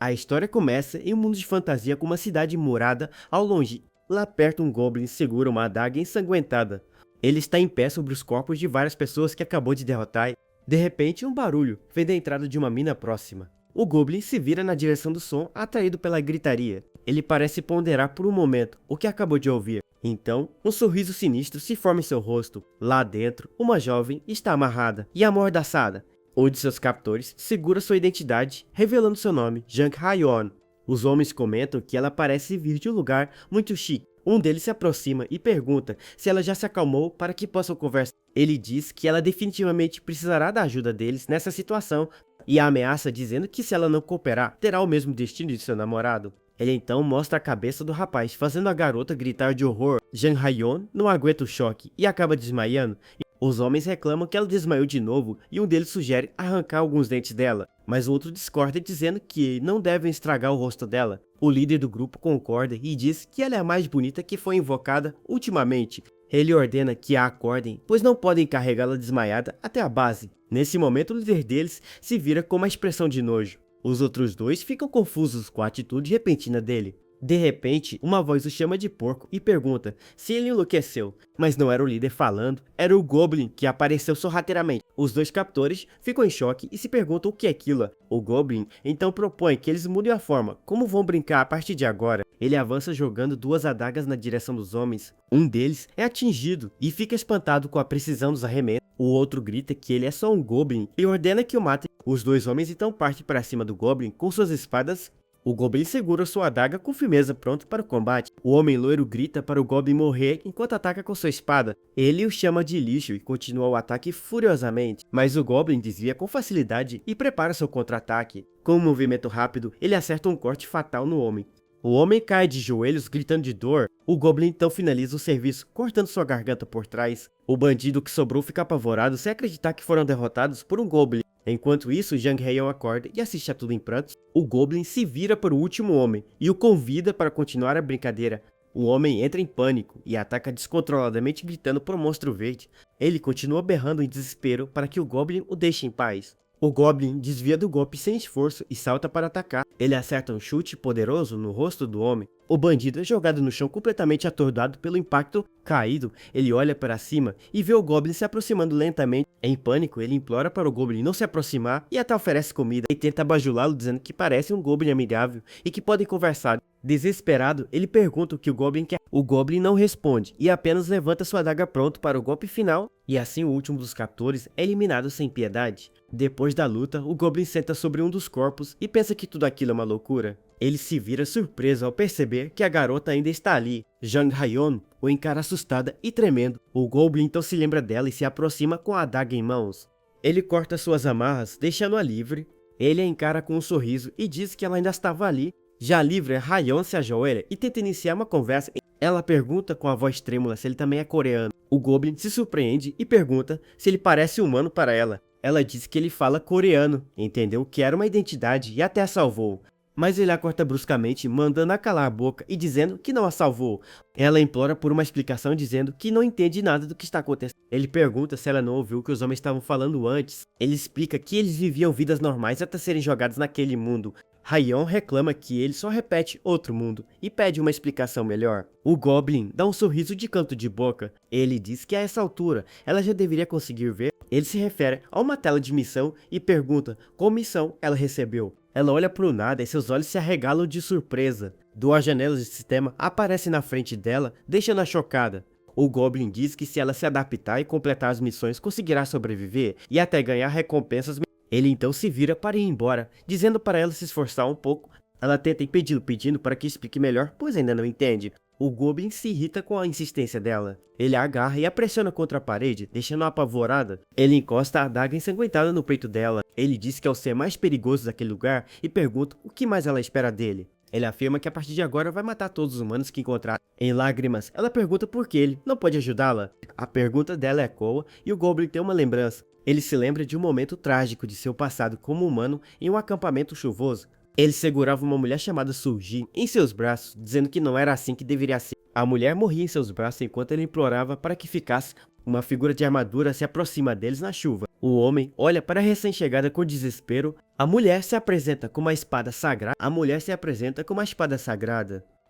A história começa em um mundo de fantasia com uma cidade murada ao longe. Lá perto um Goblin segura uma adaga ensanguentada. Ele está em pé sobre os corpos de várias pessoas que acabou de derrotar. De repente um barulho vem da entrada de uma mina próxima. O Goblin se vira na direção do som, atraído pela gritaria. Ele parece ponderar por um momento o que acabou de ouvir. Então, um sorriso sinistro se forma em seu rosto. Lá dentro, uma jovem está amarrada e amordaçada. Um de seus captores segura sua identidade, revelando seu nome, Jang Ha-yeon. Os homens comentam que ela parece vir de um lugar muito chique. Um deles se aproxima e pergunta se ela já se acalmou para que possam conversar. Ele diz que ela definitivamente precisará da ajuda deles nessa situação e a ameaça dizendo que se ela não cooperar, terá o mesmo destino de seu namorado. Ele então mostra a cabeça do rapaz, fazendo a garota gritar de horror. Jang Ha-yeon não aguenta o choque e acaba desmaiando. Os homens reclamam que ela desmaiou de novo e um deles sugere arrancar alguns dentes dela, mas o outro discorda dizendo que não devem estragar o rosto dela. O líder do grupo concorda e diz que ela é a mais bonita que foi invocada ultimamente. Ele ordena que a acordem, pois não podem carregá-la desmaiada até a base. Nesse momento o líder deles se vira com uma expressão de nojo. Os outros dois ficam confusos com a atitude repentina dele. De repente, uma voz o chama de porco e pergunta se ele enlouqueceu, mas não era o líder falando, era o Goblin que apareceu sorrateiramente. Os dois captores ficam em choque e se perguntam o que é aquilo. O Goblin então propõe que eles mudem a forma, como vão brincar a partir de agora. Ele avança jogando duas adagas na direção dos homens. Um deles é atingido e fica espantado com a precisão dos arremessos. O outro grita que ele é só um Goblin e ordena que o matem. Os dois homens então partem para cima do Goblin com suas espadas. O Goblin segura sua adaga com firmeza, pronto para o combate. O homem loiro grita para o Goblin morrer enquanto ataca com sua espada. Ele o chama de lixo e continua o ataque furiosamente, mas o Goblin desvia com facilidade e prepara seu contra-ataque. Com um movimento rápido, ele acerta um corte fatal no homem. O homem cai de joelhos gritando de dor. O Goblin então finaliza o serviço, cortando sua garganta por trás. O bandido que sobrou fica apavorado sem acreditar que foram derrotados por um Goblin. Enquanto isso, Jang Ha-yeon acorda e assiste a tudo em prantos. O Goblin se vira para o último homem e o convida para continuar a brincadeira. O homem entra em pânico e ataca descontroladamente gritando para o monstro verde. Ele continua berrando em desespero para que o Goblin o deixe em paz. O Goblin desvia do golpe sem esforço e salta para atacar. Ele acerta um chute poderoso no rosto do homem. O bandido é jogado no chão completamente atordoado pelo impacto. Caído, ele olha para cima e vê o Goblin se aproximando lentamente. Em pânico, ele implora para o Goblin não se aproximar e até oferece comida e tenta bajulá-lo dizendo que parece um Goblin amigável e que podem conversar. Desesperado, ele pergunta o que o Goblin quer. O Goblin não responde e apenas levanta sua adaga pronto para o golpe final. E assim o último dos captores é eliminado sem piedade. Depois da luta, o Goblin senta sobre um dos corpos e pensa que tudo aquilo é uma loucura. Ele se vira surpreso ao perceber que a garota ainda está ali. Jang Ha-yeon o encara assustada e tremendo. O Goblin então se lembra dela e se aproxima com a adaga em mãos. Ele corta suas amarras, deixando-a livre. Ele a encara com um sorriso e diz que ela ainda estava ali. Já livre, Ha-yeon se ajoelha e tenta iniciar uma conversa. Ela pergunta com a voz trêmula se ele também é coreano. O Goblin se surpreende e pergunta se ele parece humano para ela. Ela diz que ele fala coreano, entendeu que era uma identidade e até a salvou. Mas ele a corta bruscamente, mandando-a calar a boca e dizendo que não a salvou. Ela implora por uma explicação dizendo que não entende nada do que está acontecendo. Ele pergunta se ela não ouviu o que os homens estavam falando antes. Ele explica que eles viviam vidas normais até serem jogados naquele mundo. Ha-yeon reclama que ele só repete outro mundo e pede uma explicação melhor. O Goblin dá um sorriso de canto de boca. Ele diz que a essa altura ela já deveria conseguir ver. Ele se refere a uma tela de missão e pergunta qual missão ela recebeu. Ela olha para o nada e seus olhos se arregalam de surpresa. Duas janelas de sistema aparecem na frente dela, deixando-a chocada. O Goblin diz que se ela se adaptar e completar as missões, conseguirá sobreviver e até ganhar recompensas. Ele então se vira para ir embora, dizendo para ela se esforçar um pouco. Ela tenta impedi-lo, pedindo para que explique melhor, pois ainda não entende. O Goblin se irrita com a insistência dela. Ele a agarra e a pressiona contra a parede, deixando-a apavorada. Ele encosta a adaga ensanguentada no peito dela. Ele diz que é o ser mais perigoso daquele lugar e pergunta o que mais ela espera dele. Ele afirma que a partir de agora vai matar todos os humanos que encontrar. Em lágrimas, ela pergunta por que ele não pode ajudá-la. A pergunta dela ecoa e o Goblin tem uma lembrança. Ele se lembra de um momento trágico de seu passado como humano em um acampamento chuvoso. Ele segurava uma mulher chamada Suji em seus braços, dizendo que não era assim que deveria ser. A mulher morria em seus braços enquanto ele implorava para que ficasse. Uma figura de armadura se aproxima deles na chuva. O homem olha para a recém-chegada com desespero. A mulher se apresenta com uma espada sagrada.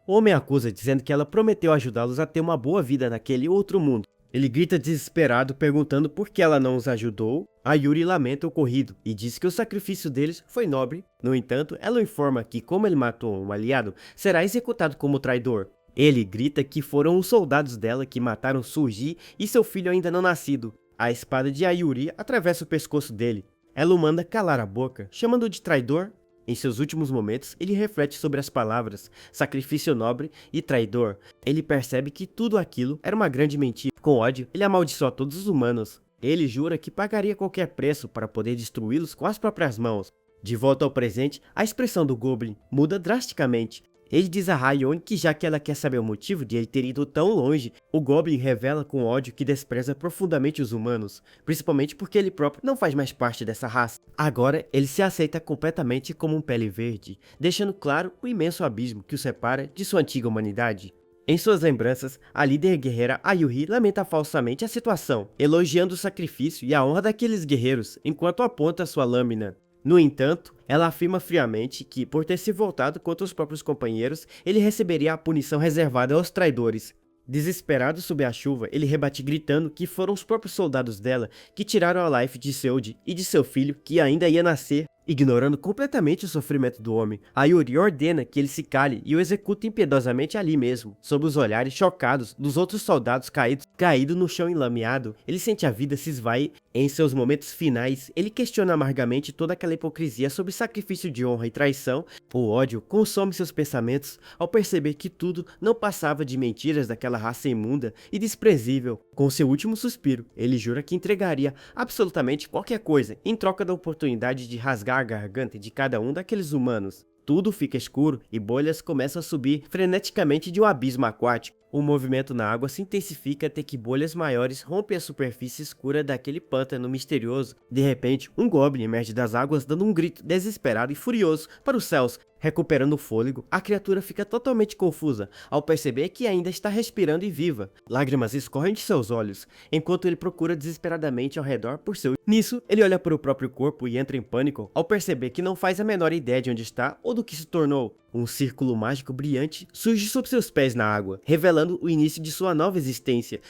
O homem acusa, dizendo que ela prometeu ajudá-los a ter uma boa vida naquele outro mundo. Ele grita desesperado, perguntando por que ela não os ajudou. A Yuri lamenta o ocorrido e diz que o sacrifício deles foi nobre. No entanto, ela o informa que, como ele matou um aliado, será executado como traidor. Ele grita que foram os soldados dela que mataram Suji e seu filho ainda não nascido. A espada de Ayuri atravessa o pescoço dele. Ela o manda calar a boca, chamando-o de traidor. Em seus últimos momentos, ele reflete sobre as palavras sacrifício nobre e traidor. Ele percebe que tudo aquilo era uma grande mentira. Com ódio, ele amaldiçoa todos os humanos. Ele jura que pagaria qualquer preço para poder destruí-los com as próprias mãos. De volta ao presente, a expressão do Goblin muda drasticamente. Ele diz a Rayone que, já que ela quer saber o motivo de ele ter ido tão longe, o Goblin revela com ódio que despreza profundamente os humanos, principalmente porque ele próprio não faz mais parte dessa raça. Agora, ele se aceita completamente como um pele verde, deixando claro o imenso abismo que o separa de sua antiga humanidade. Em suas lembranças, a líder guerreira Ayuri lamenta falsamente a situação, elogiando o sacrifício e a honra daqueles guerreiros, enquanto aponta sua lâmina. No entanto, ela afirma friamente que, por ter se voltado contra os próprios companheiros, ele receberia a punição reservada aos traidores. Desesperado sob a chuva, ele rebate gritando que foram os próprios soldados dela que tiraram a Life de Seudi e de seu filho, que ainda ia nascer. Ignorando completamente o sofrimento do homem, a Yuri ordena que ele se cale e o execute impiedosamente ali mesmo, sob os olhares chocados dos outros soldados caído no chão enlameado. Ele sente a vida se esvair. Em seus momentos finais, ele questiona amargamente toda aquela hipocrisia sobre sacrifício de honra e traição. O ódio consome seus pensamentos ao perceber que tudo não passava de mentiras daquela raça imunda e desprezível. Com seu último suspiro, ele jura que entregaria absolutamente qualquer coisa em troca da oportunidade de rasgar a garganta de cada um daqueles humanos. Tudo fica escuro e bolhas começam a subir freneticamente de um abismo aquático. O movimento na água se intensifica até que bolhas maiores rompem a superfície escura daquele pântano misterioso. De repente, um Goblin emerge das águas dando um grito desesperado e furioso para os céus. Recuperando o fôlego, a criatura fica totalmente confusa ao perceber que ainda está respirando e viva. Lágrimas escorrem de seus olhos, enquanto ele procura desesperadamente ao redor por seu... Nisso, ele olha para o próprio corpo e entra em pânico ao perceber que não faz a menor ideia de onde está ou do que se tornou. Um círculo mágico brilhante surge sob seus pés na água, revelando o início de sua nova existência.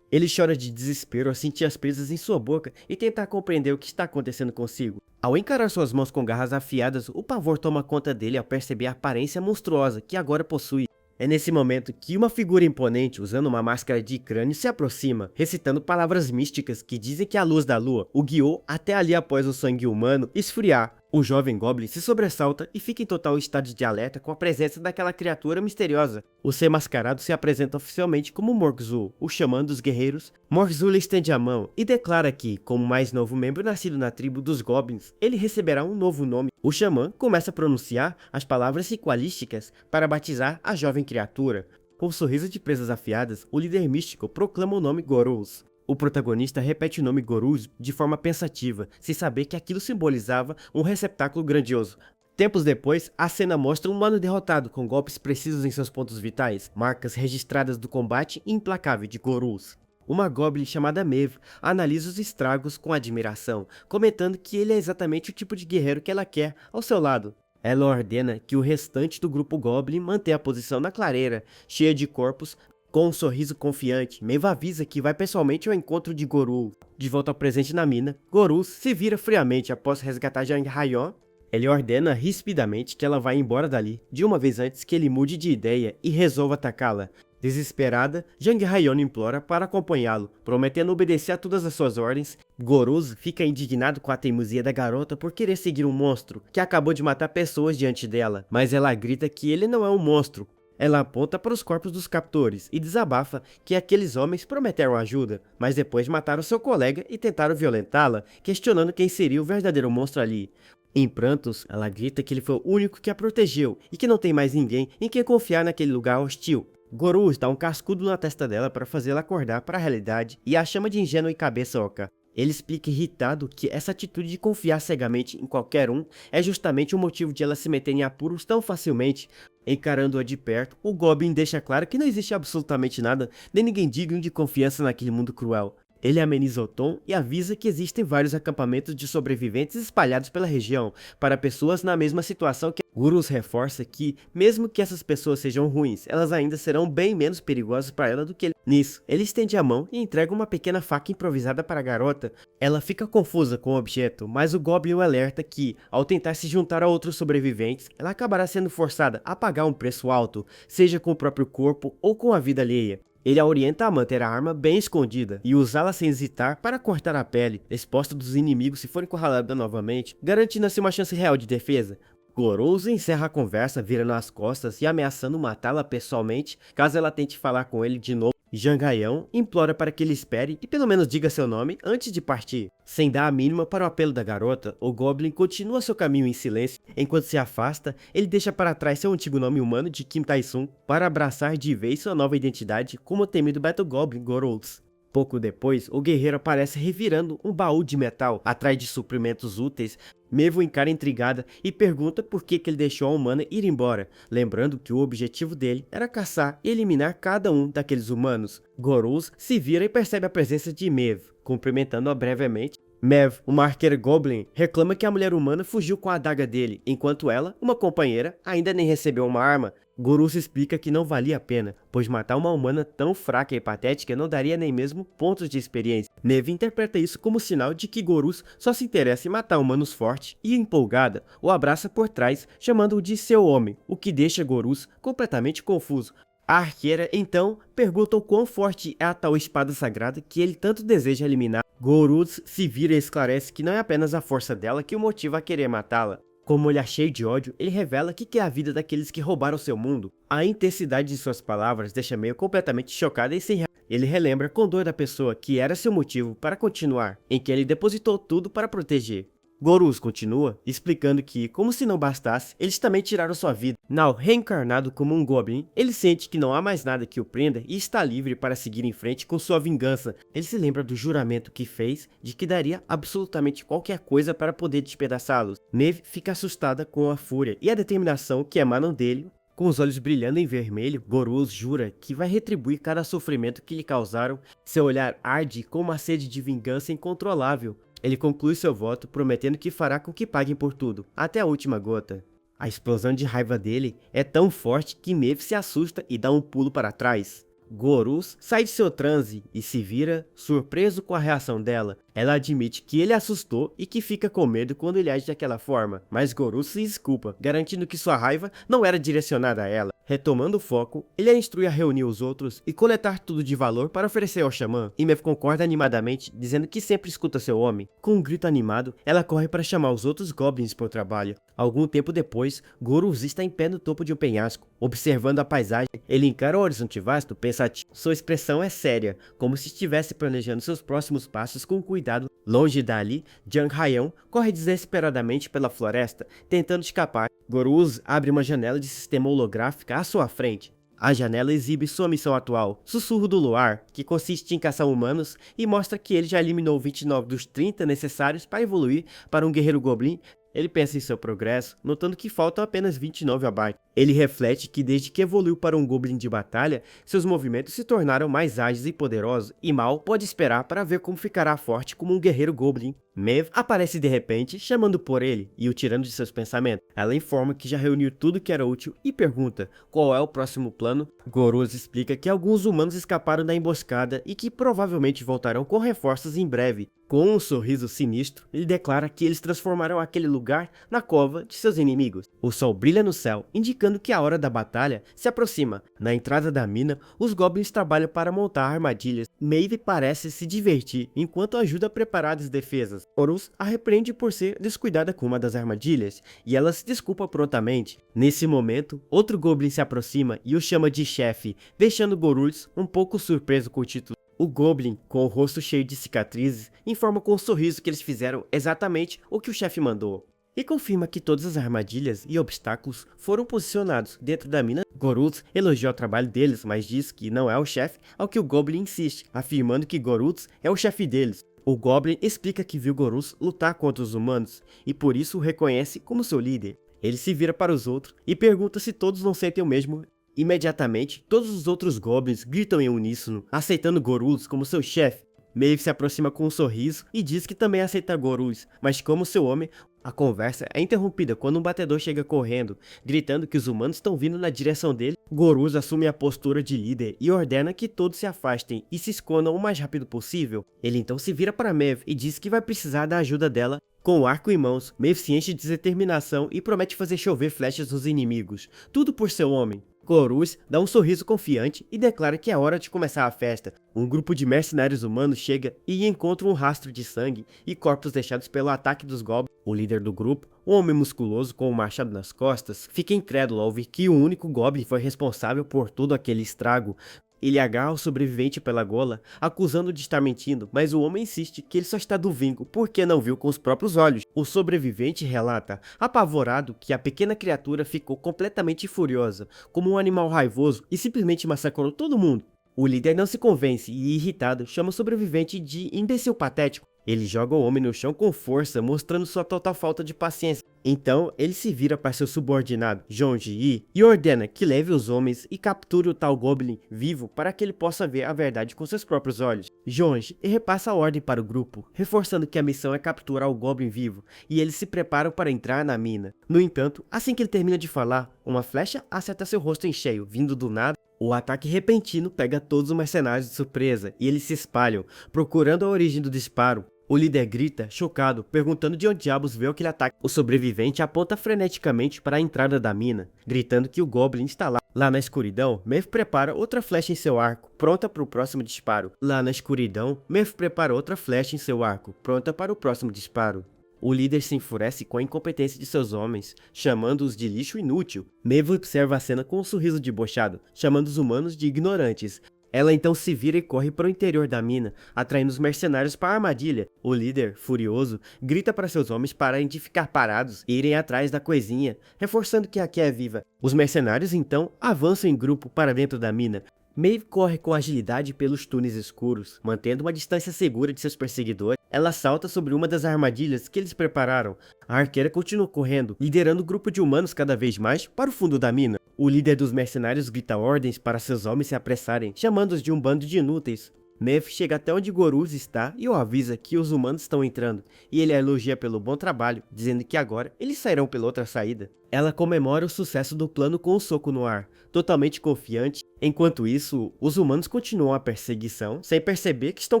Ele chora de desespero ao sentir as presas em sua boca e tentar compreender o que está acontecendo consigo. Ao encarar suas mãos com garras afiadas, o pavor toma conta dele ao perceber a aparência monstruosa que agora possui. É nesse momento que uma figura imponente, usando uma máscara de crânio, se aproxima, recitando palavras místicas que dizem que a luz da lua o guiou até ali após o sangue humano esfriar. O jovem Goblin se sobressalta e fica em total estado de alerta com a presença daquela criatura misteriosa. O ser mascarado se apresenta oficialmente como Morgzul, o xamã dos guerreiros. Morgzul lhe estende a mão e declara que, como mais novo membro nascido na tribo dos Goblins, ele receberá um novo nome. O xamã começa a pronunciar as palavras ritualísticas para batizar a jovem criatura. Com um sorriso de presas afiadas, o líder místico proclama o nome Gorous. O protagonista repete o nome Gorous de forma pensativa, sem saber que aquilo simbolizava um receptáculo grandioso. Tempos depois, a cena mostra um humano derrotado com golpes precisos em seus pontos vitais, marcas registradas do combate implacável de Gorous. Uma Goblin chamada Maeve analisa os estragos com admiração, comentando que ele é exatamente o tipo de guerreiro que ela quer ao seu lado. Ela ordena que o restante do grupo Goblin mantenha a posição na clareira, cheia de corpos. Com um sorriso confiante, Maeve avisa que vai pessoalmente ao encontro de Gorous. De volta ao presente na mina, Gorous se vira friamente após resgatar Jang Hayon. Ele ordena rispidamente que ela vá embora dali, de uma vez antes que ele mude de ideia e resolva atacá-la. Desesperada, Jang Hayon implora para acompanhá-lo, prometendo obedecer a todas as suas ordens. Gorous fica indignado com a teimosia da garota por querer seguir um monstro que acabou de matar pessoas diante dela, mas ela grita que ele não é um monstro. Ela aponta para os corpos dos captores e desabafa que aqueles homens prometeram ajuda, mas depois mataram seu colega e tentaram violentá-la, questionando quem seria o verdadeiro monstro ali. Em prantos, ela grita que ele foi o único que a protegeu e que não tem mais ninguém em quem confiar naquele lugar hostil. Gorous dá um cascudo na testa dela para fazê-la acordar para a realidade e a chama de ingênua e cabeça oca. Ele explica irritado que essa atitude de confiar cegamente em qualquer um é justamente o motivo de ela se meter em apuros tão facilmente. Encarando-a de perto, o Goblin deixa claro que não existe absolutamente nada, nem ninguém digno de confiança naquele mundo cruel. Ele ameniza o tom e avisa que existem vários acampamentos de sobreviventes espalhados pela região, para pessoas na mesma situação que Gurus reforça que, mesmo que essas pessoas sejam ruins, elas ainda serão bem menos perigosas para ela do que ele. Nisso, ele estende a mão e entrega uma pequena faca improvisada para a garota. Ela fica confusa com o objeto, mas o Goblin o alerta que, ao tentar se juntar a outros sobreviventes, ela acabará sendo forçada a pagar um preço alto, seja com o próprio corpo ou com a vida alheia. Ele a orienta a manter a arma bem escondida e usá-la sem hesitar para cortar a pele, exposta dos inimigos se for encurralada novamente, garantindo assim uma chance real de defesa. Gorous encerra a conversa virando as costas e ameaçando matá-la pessoalmente caso ela tente falar com ele de novo. Jangaião implora para que ele espere e pelo menos diga seu nome antes de partir. Sem dar a mínima para o apelo da garota, o Goblin continua seu caminho em silêncio. Enquanto se afasta, ele deixa para trás seu antigo nome humano de Kim Tai-sun para abraçar de vez sua nova identidade como o temido Battle Goblin Gorous. Pouco depois, o guerreiro aparece revirando um baú de metal atrás de suprimentos úteis. Maeve o encara intrigada e pergunta por que ele deixou a humana ir embora, lembrando que o objetivo dele era caçar e eliminar cada um daqueles humanos. Gorous se vira e percebe a presença de Maeve, cumprimentando-a brevemente. Maeve, uma arqueira Goblin, reclama que a mulher humana fugiu com a adaga dele, enquanto ela, uma companheira, ainda nem recebeu uma arma. Gorous explica que não valia a pena, pois matar uma humana tão fraca e patética não daria nem mesmo pontos de experiência. Maeve interpreta isso como sinal de que Gorous só se interessa em matar humanos fortes e, empolgada, o abraça por trás, chamando-o de seu homem, o que deixa Gorous completamente confuso. A arqueira, então, pergunta o quão forte é a tal espada sagrada que ele tanto deseja eliminar. Gorous se vira e esclarece que não é apenas a força dela que o motiva a querer matá-la. Como olhar cheio de ódio, ele revela que quer a vida daqueles que roubaram seu mundo. A intensidade de suas palavras deixa Meio completamente chocada e sem reação. Ele relembra com dor da pessoa que era seu motivo para continuar, em que ele depositou tudo para proteger. Gorous continua, explicando que, como se não bastasse, eles também tiraram sua vida. Now, reencarnado como um Goblin, ele sente que não há mais nada que o prenda e está livre para seguir em frente com sua vingança. Ele se lembra do juramento que fez de que daria absolutamente qualquer coisa para poder despedaçá-los. Maeve fica assustada com a fúria e a determinação que emanam dele. Com os olhos brilhando em vermelho, Gorous jura que vai retribuir cada sofrimento que lhe causaram. Seu olhar arde com uma sede de vingança incontrolável. Ele conclui seu voto, prometendo que fará com que paguem por tudo, até a última gota. A explosão de raiva dele é tão forte que Maeve se assusta e dá um pulo para trás. Gorous sai de seu transe e se vira, surpreso com a reação dela. Ela admite que ele assustou e que fica com medo quando ele age daquela forma, mas Gorous se desculpa, garantindo que sua raiva não era direcionada a ela. Retomando o foco, ele a instrui a reunir os outros e coletar tudo de valor para oferecer ao xamã. E Maeve concorda animadamente, dizendo que sempre escuta seu homem. Com um grito animado, ela corre para chamar os outros goblins para o trabalho. Algum tempo depois, Gorous está em pé no topo de um penhasco. Observando a paisagem, ele encara o horizonte vasto, pensativo. Sua expressão é séria, como se estivesse planejando seus próximos passos com cuidado. Longe dali, Jangaião corre desesperadamente pela floresta, tentando escapar. Gorous abre uma janela de sistema holográfica à sua frente. A janela exibe sua missão atual, Sussurro do Luar, que consiste em caçar humanos e mostra que ele já eliminou 29 dos 30 necessários para evoluir para um guerreiro goblin. Ele pensa em seu progresso, notando que faltam apenas 29 abaixo. Ele reflete que desde que evoluiu para um Goblin de batalha, seus movimentos se tornaram mais ágeis e poderosos, e mal pode esperar para ver como ficará forte como um guerreiro Goblin. Maeve aparece de repente, chamando por ele e o tirando de seus pensamentos. Ela informa que já reuniu tudo que era útil e pergunta qual é o próximo plano. Gorous explica que alguns humanos escaparam da emboscada e que provavelmente voltarão com reforços em breve. Com um sorriso sinistro, ele declara que eles transformarão aquele lugar na cova de seus inimigos. O sol brilha no céu, indicando que a hora da batalha se aproxima. Na entrada da mina, os goblins trabalham para montar armadilhas. Maeve parece se divertir enquanto ajuda a preparar as defesas. Gorous a repreende por ser descuidada com uma das armadilhas, e ela se desculpa prontamente. Nesse momento, outro goblin se aproxima e o chama de chefe, deixando Gorous um pouco surpreso com o título. O Goblin, com o rosto cheio de cicatrizes, informa com um sorriso que eles fizeram exatamente o que o chefe mandou. E confirma que todas as armadilhas e obstáculos foram posicionados dentro da mina. Gorous elogia o trabalho deles, mas diz que não é o chefe, ao que o Goblin insiste, afirmando que Gorous é o chefe deles. O Goblin explica que viu Gorous lutar contra os humanos, e por isso o reconhece como seu líder. Ele se vira para os outros e pergunta se todos não sentem o mesmo. Imediatamente, todos os outros Goblins gritam em uníssono, aceitando Gorous como seu chefe. Maeve se aproxima com um sorriso e diz que também aceita Gorus, mas como seu homem, a conversa é interrompida quando um batedor chega correndo, gritando que os humanos estão vindo na direção dele. Gorus assume a postura de líder e ordena que todos se afastem e se escondam o mais rápido possível. Ele então se vira para Maeve e diz que vai precisar da ajuda dela. Com o arco em mãos, Maeve se enche de determinação e promete fazer chover flechas nos inimigos, tudo por seu homem. Gorus dá um sorriso confiante e declara que é hora de começar a festa. Um grupo de mercenários humanos chega e encontra um rastro de sangue e corpos deixados pelo ataque dos goblins. O líder do grupo, um homem musculoso com um machado nas costas, fica incrédulo ao ver que o único goblin foi responsável por todo aquele estrago. Ele agarra o sobrevivente pela gola, acusando de estar mentindo, mas o homem insiste que ele só está duvindo porque não viu com os próprios olhos. O sobrevivente relata, apavorado, que a pequena criatura ficou completamente furiosa, como um animal raivoso, e simplesmente massacrou todo mundo. O líder não se convence e, irritado, chama o sobrevivente de imbecil patético. Ele joga o homem no chão com força, mostrando sua total falta de paciência. Então, ele se vira para seu subordinado, Jonji, e ordena que leve os homens e capture o tal Goblin vivo para que ele possa ver a verdade com seus próprios olhos. Jonji repassa a ordem para o grupo, reforçando que a missão é capturar o Goblin vivo, e eles se preparam para entrar na mina. No entanto, assim que ele termina de falar, uma flecha acerta seu rosto em cheio, vindo do nada. O ataque repentino pega todos os mercenários de surpresa, e eles se espalham, procurando a origem do disparo. O líder grita, chocado, perguntando de onde diabos veio aquele ataque. O sobrevivente aponta freneticamente para a entrada da mina, gritando que o Goblin está lá. Lá na escuridão, Maeve prepara outra flecha em seu arco, pronta para o próximo disparo. Lá na escuridão, Maeve prepara outra flecha em seu arco, pronta para o próximo disparo. O líder se enfurece com a incompetência de seus homens, chamando-os de lixo inútil. Maeve observa a cena com um sorriso debochado, chamando os humanos de ignorantes. Ela então se vira e corre para o interior da mina, atraindo os mercenários para a armadilha. O líder, furioso, grita para seus homens pararem de ficar parados e irem atrás da coisinha, reforçando que aqui é viva. Os mercenários então avançam em grupo para dentro da mina. Maeve corre com agilidade pelos túneis escuros, mantendo uma distância segura de seus perseguidores. Ela salta sobre uma das armadilhas que eles prepararam. A arqueira continua correndo, liderando o grupo de humanos cada vez mais para o fundo da mina. O líder dos mercenários grita ordens para seus homens se apressarem, chamando-os de um bando de inúteis. Maeve chega até onde Gorus está e o avisa que os humanos estão entrando, e ele a elogia pelo bom trabalho, dizendo que agora eles sairão pela outra saída. Ela comemora o sucesso do plano com um soco no ar, totalmente confiante. Enquanto isso, os humanos continuam a perseguição, sem perceber que estão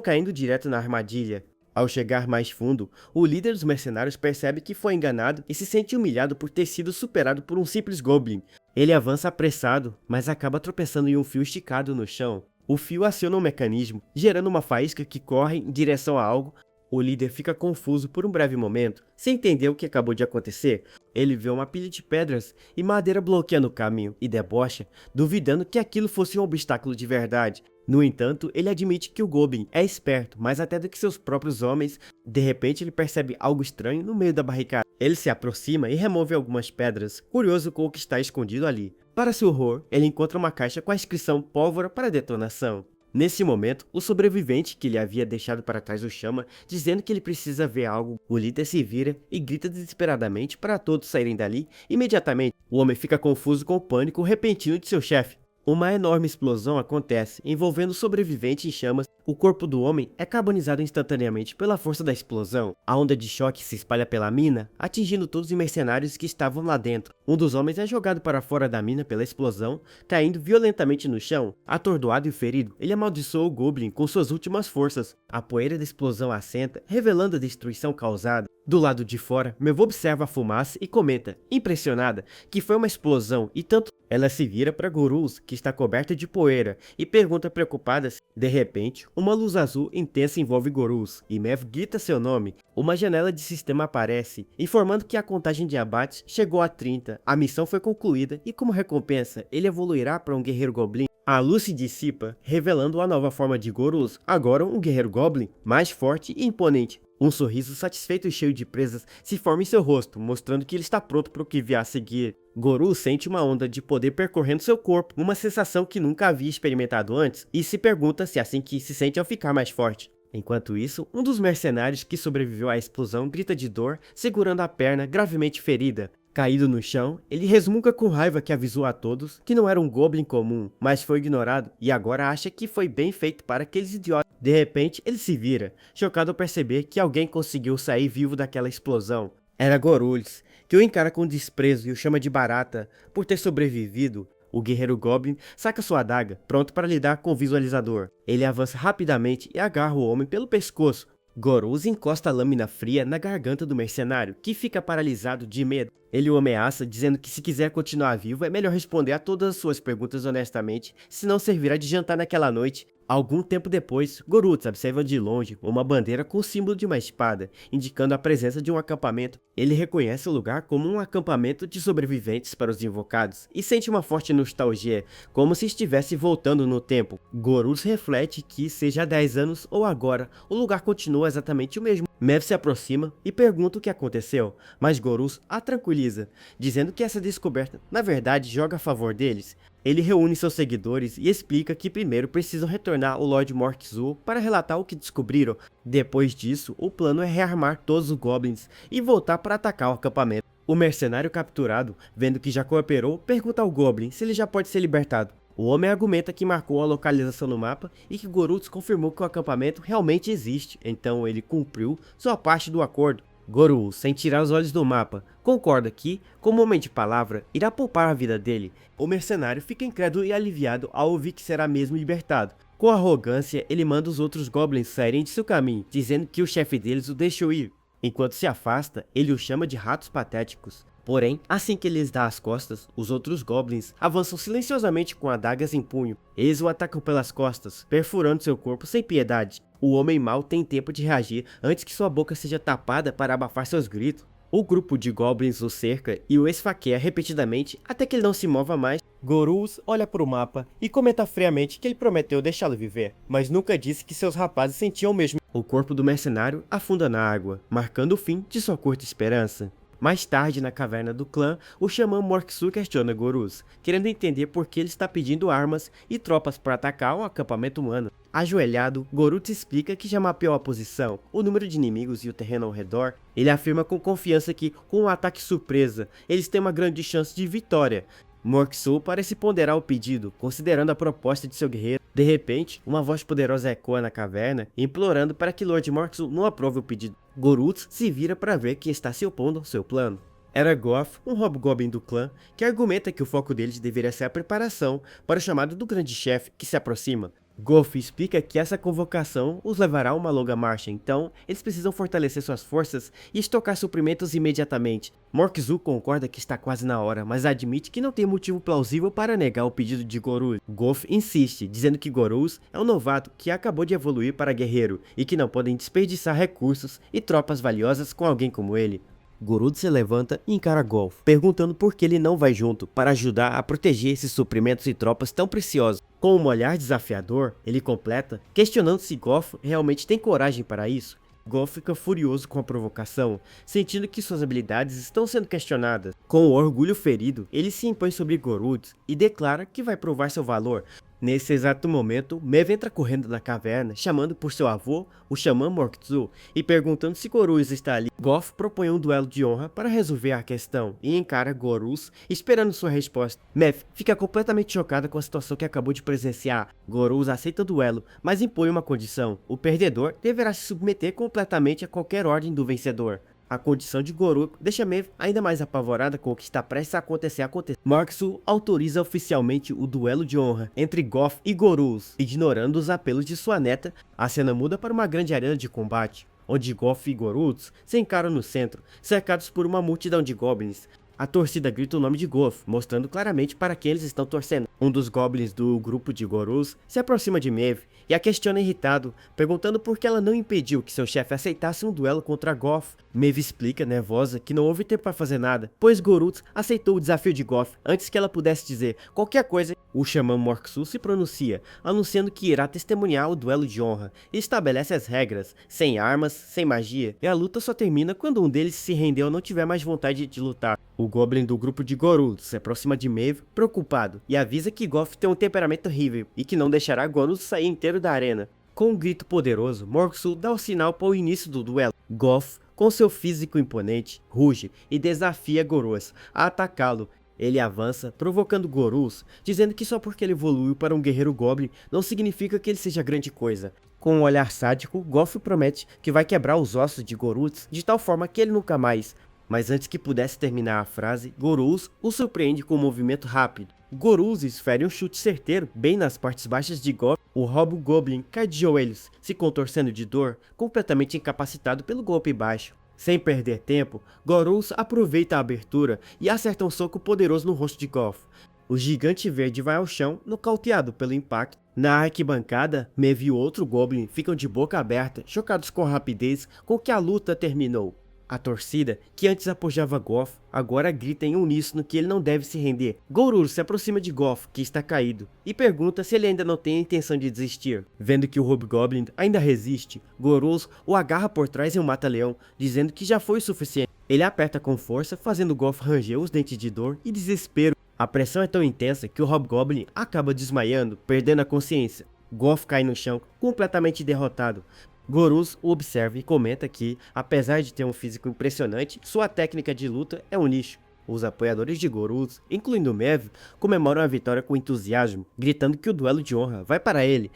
caindo direto na armadilha. Ao chegar mais fundo, o líder dos mercenários percebe que foi enganado e se sente humilhado por ter sido superado por um simples Goblin. Ele avança apressado, mas acaba tropeçando em um fio esticado no chão. O fio aciona um mecanismo, gerando uma faísca que corre em direção a algo. O líder fica confuso por um breve momento, sem entender o que acabou de acontecer. Ele vê uma pilha de pedras e madeira bloqueando o caminho e debocha, duvidando que aquilo fosse um obstáculo de verdade. No entanto, ele admite que o Goblin é esperto, mais até do que seus próprios homens. De repente, ele percebe algo estranho no meio da barricada. Ele se aproxima e remove algumas pedras, curioso com o que está escondido ali. Para seu horror, ele encontra uma caixa com a inscrição pólvora para detonação. Nesse momento, o sobrevivente que ele havia deixado para trás o chama, dizendo que ele precisa ver algo. O líder se vira e grita desesperadamente para todos saírem dali imediatamente. O homem fica confuso com o pânico repentino de seu chefe. Uma enorme explosão acontece, envolvendo o sobrevivente em chamas. O corpo do homem é carbonizado instantaneamente pela força da explosão. A onda de choque se espalha pela mina, atingindo todos os mercenários que estavam lá dentro. Um dos homens é jogado para fora da mina pela explosão, caindo violentamente no chão. Atordoado e ferido, ele amaldiçoa o Goblin com suas últimas forças. A poeira da explosão assenta, revelando a destruição causada. Do lado de fora, Maeve observa a fumaça e comenta, impressionada, que foi uma explosão e tanto. Ela se vira para Gorus, que está coberta de poeira, e pergunta preocupada se, de repente, uma luz azul intensa envolve Gorus, e Maeve grita seu nome. Uma janela de sistema aparece, informando que a contagem de abates chegou a 30, a missão foi concluída e como recompensa, ele evoluirá para um guerreiro Goblin. A luz se dissipa, revelando a nova forma de Gorus, agora um guerreiro Goblin, mais forte e imponente. Um sorriso satisfeito e cheio de presas se forma em seu rosto, mostrando que ele está pronto para o que vier a seguir. Gorus sente uma onda de poder percorrendo seu corpo, uma sensação que nunca havia experimentado antes, e se pergunta se é assim que se sente ao ficar mais forte. Enquanto isso, um dos mercenários que sobreviveu à explosão grita de dor, segurando a perna gravemente ferida. Caído no chão, ele resmunga com raiva que avisou a todos que não era um Goblin comum, mas foi ignorado e agora acha que foi bem feito para aqueles idiotas. De repente, ele se vira, chocado ao perceber que alguém conseguiu sair vivo daquela explosão. Era Goruls, que o encara com desprezo e o chama de barata por ter sobrevivido. O guerreiro Goblin saca sua adaga, pronto para lidar com o visualizador. Ele avança rapidamente e agarra o homem pelo pescoço. Goruls encosta a lâmina fria na garganta do mercenário, que fica paralisado de medo. Ele o ameaça, dizendo que se quiser continuar vivo é melhor responder a todas as suas perguntas honestamente, senão servirá de jantar naquela noite. Algum tempo depois, Goruts observa de longe uma bandeira com o símbolo de uma espada, indicando a presença de um acampamento. Ele reconhece o lugar como um acampamento de sobreviventes para os invocados, e sente uma forte nostalgia, como se estivesse voltando no tempo. Goruts reflete que, seja há 10 anos ou agora, o lugar continua exatamente o mesmo. Mev se aproxima e pergunta o que aconteceu, mas Goruls a tranquiliza, dizendo que essa descoberta, na verdade, joga a favor deles. Ele reúne seus seguidores e explica que primeiro precisam retornar ao Lord Morkzul para relatar o que descobriram. Depois disso, o plano é rearmar todos os Goblins e voltar para atacar o acampamento. O mercenário capturado, vendo que já cooperou, pergunta ao Goblin se ele já pode ser libertado. O homem argumenta que marcou a localização no mapa e que Goruts confirmou que o acampamento realmente existe, então ele cumpriu sua parte do acordo. Goruls, sem tirar os olhos do mapa, concorda que, como homem de palavra, irá poupar a vida dele. O mercenário fica incrédulo e aliviado ao ouvir que será mesmo libertado. Com arrogância, ele manda os outros Goblins saírem de seu caminho, dizendo que o chefe deles o deixou ir. Enquanto se afasta, ele os chama de ratos patéticos. Porém, assim que ele lhes dá as costas, os outros Goblins avançam silenciosamente com adagas em punho. Eles o atacam pelas costas, perfurando seu corpo sem piedade. O homem mau tem tempo de reagir antes que sua boca seja tapada para abafar seus gritos. O grupo de Goblins o cerca e o esfaqueia repetidamente até que ele não se mova mais. Goruls olha para o mapa e comenta friamente que ele prometeu deixá-lo viver, mas nunca disse que seus rapazes sentiam o mesmo. O corpo do mercenário afunda na água, marcando o fim de sua curta esperança. Mais tarde, na caverna do clã, o xamã Morkzul questiona Goruls, querendo entender por que ele está pedindo armas e tropas para atacar um acampamento humano. Ajoelhado, Goruts explica que já mapeou a posição, o número de inimigos e o terreno ao redor. Ele afirma com confiança que, com um ataque surpresa, eles têm uma grande chance de vitória. Morkzul parece ponderar o pedido, considerando a proposta de seu guerreiro. De repente, uma voz poderosa ecoa na caverna, implorando para que Lord Morkzul não aprove o pedido. Goruts se vira para ver quem está se opondo ao seu plano. Era Goff, um hobgoblin do clã, que argumenta que o foco deles deveria ser a preparação para o chamado do grande chefe que se aproxima. Goff explica que essa convocação os levará a uma longa marcha, então eles precisam fortalecer suas forças e estocar suprimentos imediatamente. Morkzul concorda que está quase na hora, mas admite que não tem motivo plausível para negar o pedido de Goruls. Goff insiste, dizendo que Goruls é um novato que acabou de evoluir para guerreiro e que não podem desperdiçar recursos e tropas valiosas com alguém como ele. Goruls se levanta e encara Goff, perguntando por que ele não vai junto para ajudar a proteger esses suprimentos e tropas tão preciosos. Com um olhar desafiador, ele completa, questionando se Goff realmente tem coragem para isso. Goff fica furioso com a provocação, sentindo que suas habilidades estão sendo questionadas. Com o orgulho ferido, ele se impõe sobre Goruls e declara que vai provar seu valor. Nesse exato momento, Mev entra correndo na caverna, chamando por seu avô, o xamã Morkzul, e perguntando se Goruls está ali. Goff propõe um duelo de honra para resolver a questão, e encara Goruls, esperando sua resposta. Mev fica completamente chocada com a situação que acabou de presenciar. Goruls aceita o duelo, mas impõe uma condição: o perdedor deverá se submeter completamente a qualquer ordem do vencedor. A condição de Goruls deixa Mev ainda mais apavorada com o que está prestes a acontecer. Morkzul autoriza oficialmente o duelo de honra entre Goff e Goruls. Ignorando os apelos de sua neta, a cena muda para uma grande arena de combate, onde Goff e Goruls se encaram no centro, cercados por uma multidão de goblins. A torcida grita o nome de Goff, mostrando claramente para quem eles estão torcendo. Um dos goblins do grupo de Goruls se aproxima de Mev e a questiona irritado, perguntando por que ela não impediu que seu chefe aceitasse um duelo contra Goff. Mev explica, nervosa, que não houve tempo para fazer nada, pois Goruls aceitou o desafio de Goff antes que ela pudesse dizer qualquer coisa. O xamã Morkzul se pronuncia, anunciando que irá testemunhar o duelo de honra e estabelece as regras, sem armas, sem magia, e a luta só termina quando um deles se rendeu ou não tiver mais vontade de lutar. O Goblin do grupo de Goruls se aproxima de Mev, preocupado, e avisa que Goff tem um temperamento horrível e que não deixará Goruls sair inteiro da arena. Com um grito poderoso, Morkzul dá o sinal para o início do duelo. Goff com seu físico imponente, ruge e desafia Gorus a atacá-lo. Ele avança, provocando Gorus, dizendo que só porque ele evoluiu para um guerreiro Goblin não significa que ele seja grande coisa. Com um olhar sádico, Goff promete que vai quebrar os ossos de Gorus de tal forma que ele nunca mais. Mas antes que pudesse terminar a frase, Gorus o surpreende com um movimento rápido. Gorus esfere um chute certeiro bem nas partes baixas de Goff. O Hobgoblin cai de joelhos, se contorcendo de dor, completamente incapacitado pelo golpe baixo. Sem perder tempo, Gorus aproveita a abertura e acerta um soco poderoso no rosto de Goff. O gigante verde vai ao chão, nocauteado pelo impacto. Na arquibancada, Mev e o outro Goblin ficam de boca aberta, chocados com a rapidez com que a luta terminou. A torcida, que antes apoiava Goff, agora grita em uníssono que ele não deve se render. Gorus se aproxima de Goff, que está caído, e pergunta se ele ainda não tem a intenção de desistir. Vendo que o Hobgoblin ainda resiste, Gorus o agarra por trás e o mata-leão, dizendo que já foi o suficiente. Ele aperta com força, fazendo Goff ranger os dentes de dor e desespero. A pressão é tão intensa que o Hobgoblin acaba desmaiando, perdendo a consciência. Goff cai no chão, completamente derrotado. Gorus o observa e comenta que, apesar de ter um físico impressionante, sua técnica de luta é um lixo. Os apoiadores de Gorus, incluindo Mev, comemoram a vitória com entusiasmo, gritando que o duelo de honra vai para ele.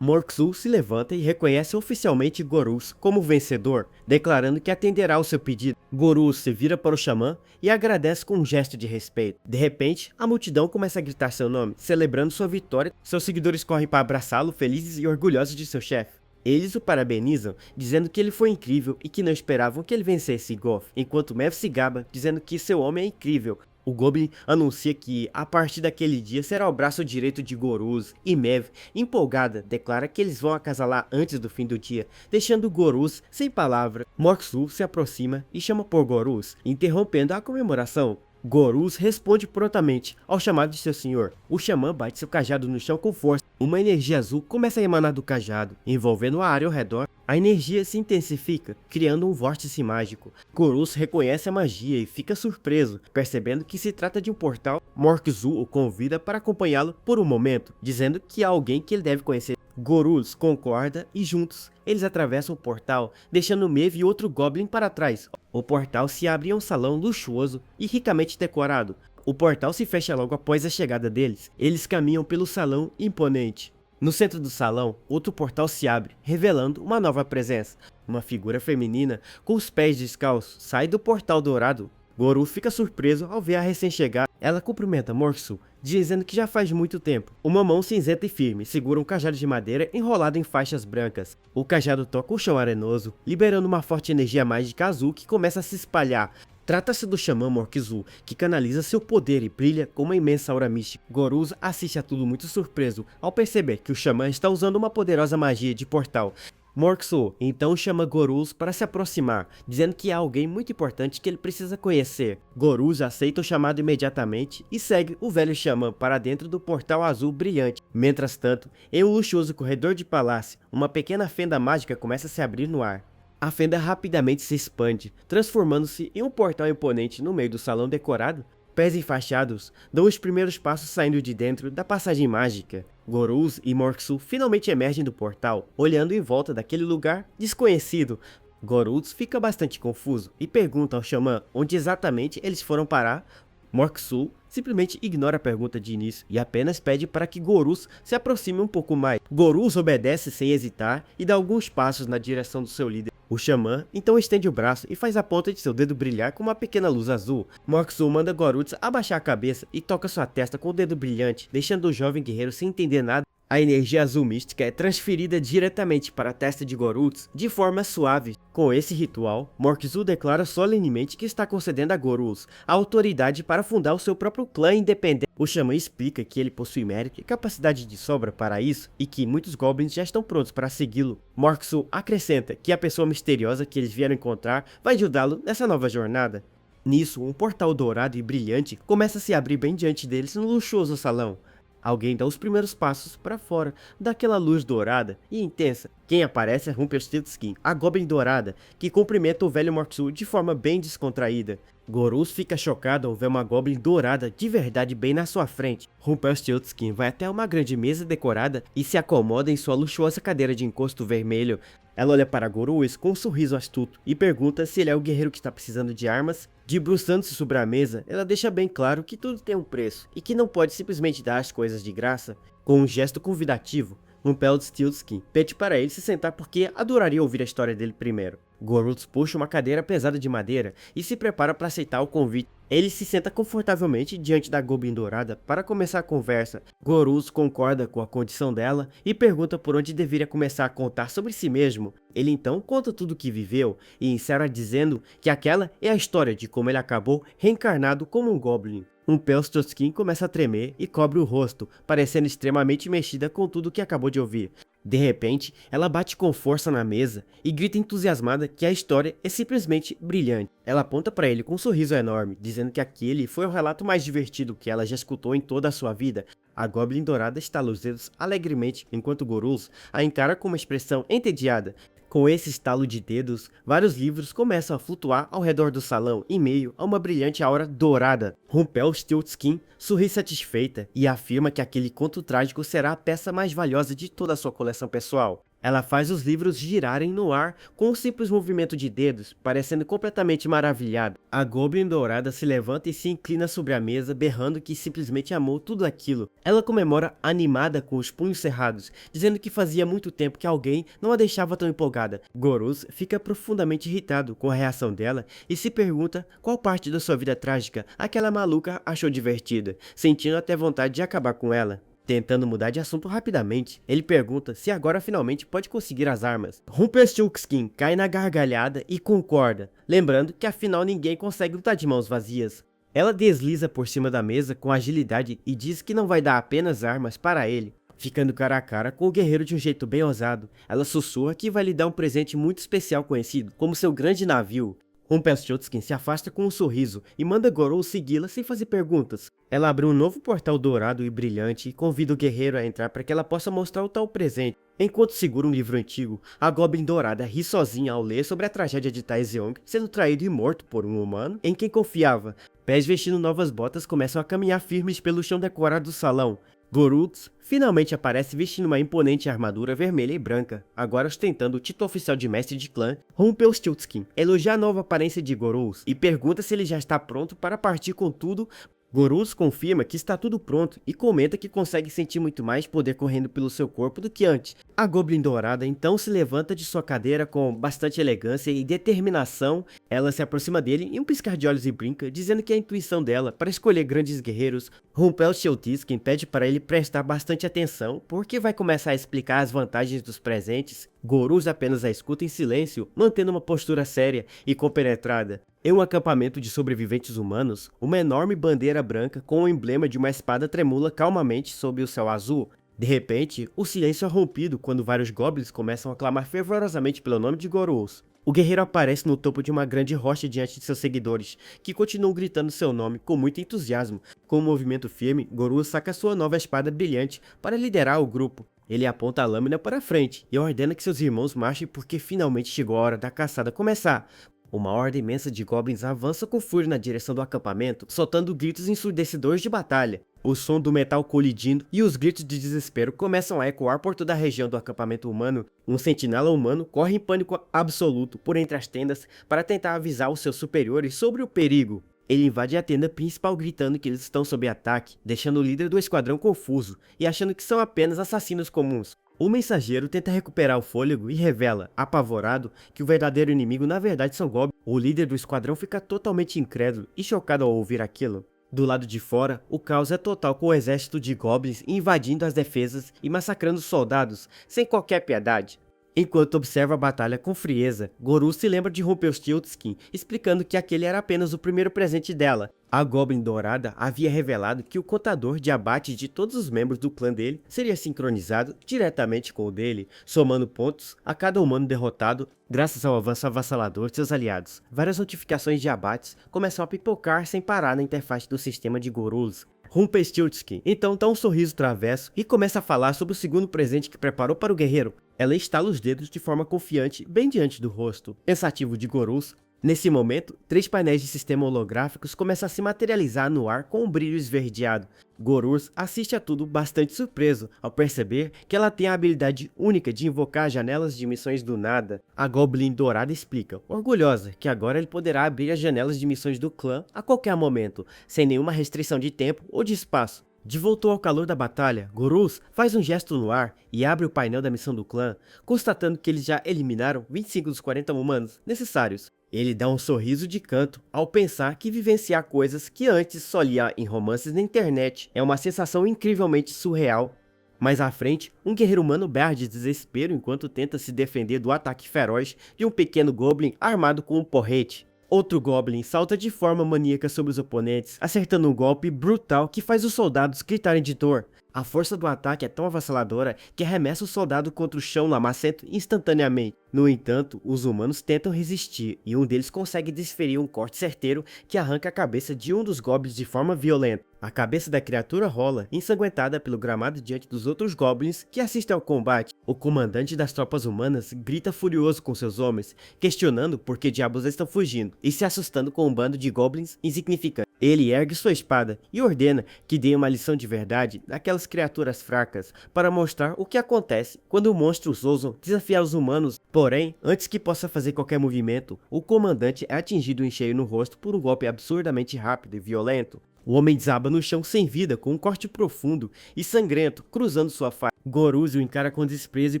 Morkzul se levanta e reconhece oficialmente Gorus como vencedor, declarando que atenderá ao seu pedido. Gorus se vira para o xamã e agradece com um gesto de respeito. De repente, a multidão começa a gritar seu nome, celebrando sua vitória. Seus seguidores correm para abraçá-lo, felizes e orgulhosos de seu chefe. Eles o parabenizam, dizendo que ele foi incrível e que não esperavam que ele vencesse Goff, enquanto Mev se gaba, dizendo que seu homem é incrível. O Goblin anuncia que, a partir daquele dia, será o braço direito de Gorus, e Mev, empolgada, declara que eles vão acasalar antes do fim do dia, deixando Gorus sem palavra. Morkzul se aproxima e chama por Gorus, interrompendo a comemoração. Gorus responde prontamente ao chamado de seu senhor. O xamã bate seu cajado no chão com força. Uma energia azul começa a emanar do cajado, envolvendo a área ao redor. A energia se intensifica, criando um vórtice mágico. Gorus reconhece a magia e fica surpreso, percebendo que se trata de um portal. Morkzul o convida para acompanhá-lo por um momento, dizendo que há alguém que ele deve conhecer. Gorus concorda e juntos, eles atravessam o portal, deixando Mev e outro Goblin para trás. O portal se abre em um salão luxuoso e ricamente decorado. O portal se fecha logo após a chegada deles. Eles caminham pelo salão imponente. No centro do salão, outro portal se abre, revelando uma nova presença. Uma figura feminina, com os pés descalços, sai do portal dourado. Gorus fica surpreso ao ver a recém-chegada. Ela cumprimenta Morkzul, dizendo que já faz muito tempo. Uma mão cinzenta e firme segura um cajado de madeira enrolado em faixas brancas. O cajado toca o chão arenoso, liberando uma forte energia mágica azul que começa a se espalhar. Trata-se do xamã Morkzul, que canaliza seu poder e brilha com uma imensa aura mística. Gorus assiste a tudo muito surpreso ao perceber que o xamã está usando uma poderosa magia de portal. Morkzul então chama Gorus para se aproximar, dizendo que há alguém muito importante que ele precisa conhecer. Gorus aceita o chamado imediatamente e segue o velho xamã para dentro do portal azul brilhante. Mientras tanto, em um luxuoso corredor de palácio, uma pequena fenda mágica começa a se abrir no ar. A fenda rapidamente se expande, transformando-se em um portal imponente no meio do salão decorado. Pés enfaixados dão os primeiros passos saindo de dentro da passagem mágica. Gorus e Morkzul finalmente emergem do portal, olhando em volta daquele lugar desconhecido. Gorus fica bastante confuso e pergunta ao xamã onde exatamente eles foram parar. Morkzul simplesmente ignora a pergunta de início e apenas pede para que Gorus se aproxime um pouco mais. Gorus obedece sem hesitar e dá alguns passos na direção do seu líder. O xamã então estende o braço e faz a ponta de seu dedo brilhar com uma pequena luz azul. Morkzul manda Gorus abaixar a cabeça e toca sua testa com o dedo brilhante, deixando o jovem guerreiro sem entender nada. A energia azul mística é transferida diretamente para a testa de Gorus de forma suave. Com esse ritual, Morkzul declara solenemente que está concedendo a Gorus a autoridade para fundar o seu próprio clã independente. O xamã explica que ele possui mérito e capacidade de sobra para isso e que muitos goblins já estão prontos para segui-lo. Morkzul acrescenta que a pessoa misteriosa que eles vieram encontrar vai ajudá-lo nessa nova jornada. Nisso, um portal dourado e brilhante começa a se abrir bem diante deles no luxuoso salão. Alguém dá os primeiros passos para fora daquela luz dourada e intensa. Quem aparece é Rumpelstiltskin, a Goblin dourada, que cumprimenta o velho Morkzul de forma bem descontraída. Gorus fica chocado ao ver uma Goblin dourada de verdade bem na sua frente. Rumpelstiltskin vai até uma grande mesa decorada e se acomoda em sua luxuosa cadeira de encosto vermelho. Ela olha para Gorus com um sorriso astuto e pergunta se ele é o guerreiro que está precisando de armas. Debruçando-se sobre a mesa, ela deixa bem claro que tudo tem um preço e que não pode simplesmente dar as coisas de graça. Com um gesto convidativo, Rumpelstiltskin pede para ele se sentar porque adoraria ouvir a história dele primeiro. Gorus puxa uma cadeira pesada de madeira e se prepara para aceitar o convite. Ele se senta confortavelmente diante da Goblin Dourada para começar a conversa. Gorus concorda com a condição dela e pergunta por onde deveria começar a contar sobre si mesmo. Ele então conta tudo o que viveu e encerra dizendo que aquela é a história de como ele acabou reencarnado como um Goblin. Rumpelstiltskin começa a tremer e cobre o rosto, parecendo extremamente mexida com tudo o que acabou de ouvir. De repente, ela bate com força na mesa e grita entusiasmada que a história é simplesmente brilhante. Ela aponta para ele com um sorriso enorme, dizendo que aquele foi o relato mais divertido que ela já escutou em toda a sua vida. A Goblin Dourada estala os dedos alegremente, enquanto Gorus a encara com uma expressão entediada. Com esse estalo de dedos, vários livros começam a flutuar ao redor do salão, em meio a uma brilhante aura dourada. Rumpelstiltskin sorri satisfeita e afirma que aquele conto trágico será a peça mais valiosa de toda a sua coleção pessoal. Ela faz os livros girarem no ar com um simples movimento de dedos, parecendo completamente maravilhada. A Goblin Dourada se levanta e se inclina sobre a mesa, berrando que simplesmente amou tudo aquilo. Ela comemora animada com os punhos cerrados, dizendo que fazia muito tempo que alguém não a deixava tão empolgada. Gorus fica profundamente irritado com a reação dela e se pergunta qual parte da sua vida trágica aquela maluca achou divertida, sentindo até vontade de acabar com ela. Tentando mudar de assunto rapidamente, ele pergunta se agora finalmente pode conseguir as armas. Rumpelstiltskin cai na gargalhada e concorda, lembrando que afinal ninguém consegue lutar de mãos vazias. Ela desliza por cima da mesa com agilidade e diz que não vai dar apenas armas para ele. Ficando cara a cara com o guerreiro de um jeito bem ousado, ela sussurra que vai lhe dar um presente muito especial conhecido como seu grande navio. Rumpelstiltskin se afasta com um sorriso e manda Gorus segui-la sem fazer perguntas. Ela abre um novo portal dourado e brilhante e convida o guerreiro a entrar para que ela possa mostrar o tal presente. Enquanto segura um livro antigo, a Goblin Dourada ri sozinha ao ler sobre a tragédia de Taeseong sendo traído e morto por um humano em quem confiava. Pés vestindo novas botas começam a caminhar firmes pelo chão decorado do salão. Gorus finalmente aparece vestindo uma imponente armadura vermelha e branca, agora ostentando o título oficial de mestre de clã. Rumpelstiltskin elogia a nova aparência de Gorus e pergunta se ele já está pronto para partir com tudo. Gorus confirma que está tudo pronto e comenta que consegue sentir muito mais poder correndo pelo seu corpo do que antes. A Goblin Dourada então se levanta de sua cadeira com bastante elegância e determinação. Ela se aproxima dele em um piscar de olhos e brinca, dizendo que é a intuição dela para escolher grandes guerreiros. Rumpelstiltskin pede para ele prestar bastante atenção, porque vai começar a explicar as vantagens dos presentes. Gorus apenas a escuta em silêncio, mantendo uma postura séria e compenetrada. Em um acampamento de sobreviventes humanos, uma enorme bandeira branca com o emblema de uma espada tremula calmamente sob o céu azul. De repente, o silêncio é rompido quando vários goblins começam a clamar fervorosamente pelo nome de Gorus. O guerreiro aparece no topo de uma grande rocha diante de seus seguidores, que continuam gritando seu nome com muito entusiasmo. Com um movimento firme, Gorus saca sua nova espada brilhante para liderar o grupo. Ele aponta a lâmina para frente e ordena que seus irmãos marchem porque finalmente chegou a hora da caçada começar. Uma horda imensa de goblins avança com fúria na direção do acampamento, soltando gritos ensurdecedores de batalha. O som do metal colidindo e os gritos de desespero começam a ecoar por toda a região do acampamento humano. Um sentinela humano corre em pânico absoluto por entre as tendas para tentar avisar os seus superiores sobre o perigo. Ele invade a tenda principal gritando que eles estão sob ataque, deixando o líder do esquadrão confuso e achando que são apenas assassinos comuns. O mensageiro tenta recuperar o fôlego e revela, apavorado, que o verdadeiro inimigo na verdade são goblins. O líder do esquadrão fica totalmente incrédulo e chocado ao ouvir aquilo. Do lado de fora, o caos é total com o exército de goblins invadindo as defesas e massacrando soldados, sem qualquer piedade. Enquanto observa a batalha com frieza, Gorus se lembra de Rumpelstiltskin, explicando que aquele era apenas o primeiro presente dela. A Goblin Dourada havia revelado que o contador de abate de todos os membros do clã dele seria sincronizado diretamente com o dele, somando pontos a cada humano derrotado graças ao avanço avassalador de seus aliados. Várias notificações de abates começam a pipocar sem parar na interface do sistema de Gorus. Rumpelstiltskin então dá um sorriso travesso e começa a falar sobre o segundo presente que preparou para o guerreiro. Ela estala os dedos de forma confiante bem diante do rosto pensativo de Gorus. Nesse momento, 3 painéis de sistema holográficos começam a se materializar no ar com um brilho esverdeado. Gorus assiste a tudo bastante surpreso ao perceber que ela tem a habilidade única de invocar janelas de missões do nada. A Goblin Dourada explica, orgulhosa, que agora ele poderá abrir as janelas de missões do clã a qualquer momento, sem nenhuma restrição de tempo ou de espaço. De volta ao calor da batalha, Gorus faz um gesto no ar e abre o painel da missão do clã, constatando que eles já eliminaram 25 dos 40 humanos necessários. Ele dá um sorriso de canto ao pensar que vivenciar coisas que antes só lia em romances na internet é uma sensação incrivelmente surreal. Mais à frente, um guerreiro humano berra de desespero enquanto tenta se defender do ataque feroz de um pequeno goblin armado com um porrete. Outro Goblin salta de forma maníaca sobre os oponentes, acertando um golpe brutal que faz os soldados gritarem de dor. A força do ataque é tão avassaladora que arremessa o soldado contra o chão lamacento instantaneamente. No entanto, os humanos tentam resistir e um deles consegue desferir um corte certeiro que arranca a cabeça de um dos goblins de forma violenta. A cabeça da criatura rola, ensanguentada pelo gramado diante dos outros goblins que assistem ao combate. O comandante das tropas humanas grita furioso com seus homens, questionando por que diabos estão fugindo e se assustando com um bando de goblins insignificantes. Ele ergue sua espada e ordena que dê uma lição de verdade àquelas criaturas fracas para mostrar o que acontece quando monstros ousam desafiar os humanos. Porém, antes que possa fazer qualquer movimento, o comandante é atingido em cheio no rosto por um golpe absurdamente rápido e violento. O homem desaba no chão sem vida, com um corte profundo e sangrento cruzando sua face. Gorus o encara com desprezo e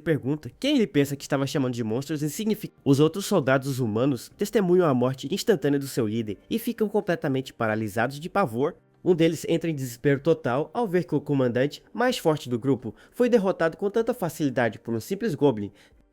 pergunta quem ele pensa que estava chamando de monstros insignificantes. Os outros soldados humanos testemunham a morte instantânea do seu líder e ficam completamente paralisados de pavor. Um deles entra em desespero total ao ver que o comandante mais forte do grupo foi derrotado com tanta facilidade por um simples goblin.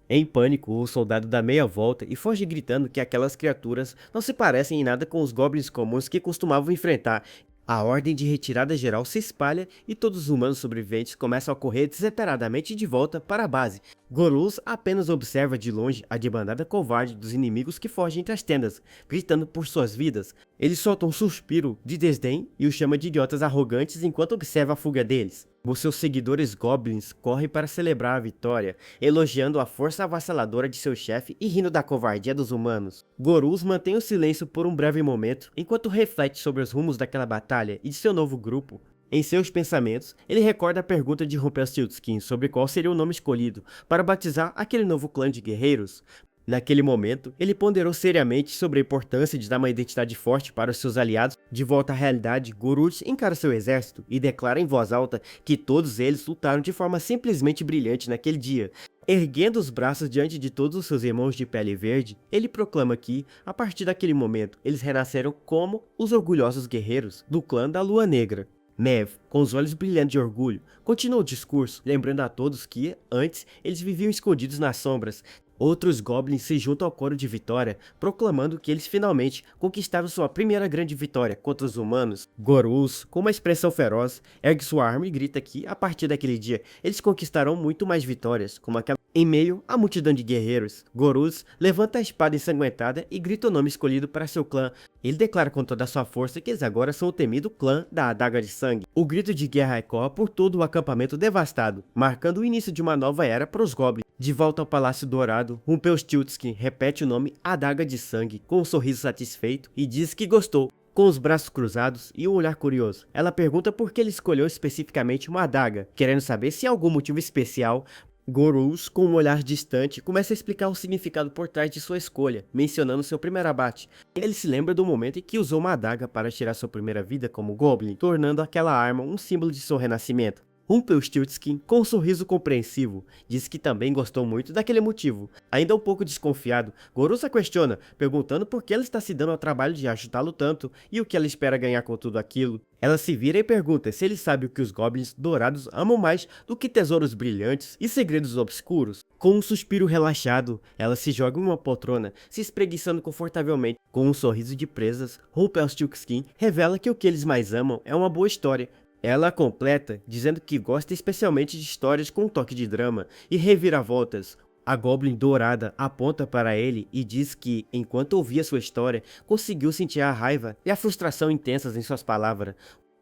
Em pânico, o soldado dá meia volta e foge gritando que aquelas criaturas não se parecem em nada com os goblins comuns que costumavam enfrentar. A ordem de retirada geral se espalha e todos os humanos sobreviventes começam a correr desesperadamente de volta para a base. Gorus apenas observa de longe a debandada covarde dos inimigos que fogem entre as tendas, gritando por suas vidas. Ele solta um suspiro de desdém e os chama de idiotas arrogantes enquanto observa a fuga deles. Os seus seguidores goblins correm para celebrar a vitória, elogiando a força avassaladora de seu chefe e rindo da covardia dos humanos. Gorus mantém o silêncio por um breve momento, enquanto reflete sobre os rumos daquela batalha e de seu novo grupo. Em seus pensamentos, ele recorda a pergunta de Rumpelstiltskin sobre qual seria o nome escolhido para batizar aquele novo clã de guerreiros. Naquele momento, ele ponderou seriamente sobre a importância de dar uma identidade forte para os seus aliados. De volta à realidade, Gorus encara seu exército e declara em voz alta que todos eles lutaram de forma simplesmente brilhante naquele dia. Erguendo os braços diante de todos os seus irmãos de pele verde, ele proclama que, a partir daquele momento, eles renasceram como os orgulhosos guerreiros do clã da Lua Negra. Maeve, com os olhos brilhando de orgulho, continua o discurso, lembrando a todos que, antes, eles viviam escondidos nas sombras. Outros goblins se juntam ao coro de vitória, proclamando que eles finalmente conquistaram sua primeira grande vitória contra os humanos. Gorus, com uma expressão feroz, ergue sua arma e grita que, a partir daquele dia, eles conquistarão muito mais vitórias, como aquela. Em meio à multidão de guerreiros, Gorus levanta a espada ensanguentada e grita o nome escolhido para seu clã. Ele declara com toda a sua força que eles agora são o temido clã da Adaga de Sangue. O grito de guerra ecoa por todo o acampamento devastado, marcando o início de uma nova era para os goblins. De volta ao Palácio Dourado, Rumpelstiltskin repete o nome Adaga de Sangue com um sorriso satisfeito e diz que gostou. Com os braços cruzados e um olhar curioso, ela pergunta por que ele escolheu especificamente uma adaga, querendo saber se há algum motivo especial. Gorus, com um olhar distante, começa a explicar o significado por trás de sua escolha, mencionando seu primeiro abate. Ele se lembra do momento em que usou uma adaga para tirar sua primeira vida como Goblin, tornando aquela arma um símbolo de seu renascimento. Rumpelstiltskin, com um sorriso compreensivo, diz que também gostou muito daquele motivo. Ainda um pouco desconfiado, Gorus a questiona, perguntando por que ela está se dando ao trabalho de ajudá-lo tanto e o que ela espera ganhar com tudo aquilo. Ela se vira e pergunta se ele sabe o que os goblins dourados amam mais do que tesouros brilhantes e segredos obscuros. Com um suspiro relaxado, ela se joga em uma poltrona, se espreguiçando confortavelmente. Com um sorriso de presas, Rumpelstiltskin revela que o que eles mais amam é uma boa história. Ela completa, dizendo que gosta especialmente de histórias com um toque de drama e reviravoltas. A Goblin Dourada aponta para ele e diz que, enquanto ouvia sua história, conseguiu sentir a raiva e a frustração intensas em suas palavras.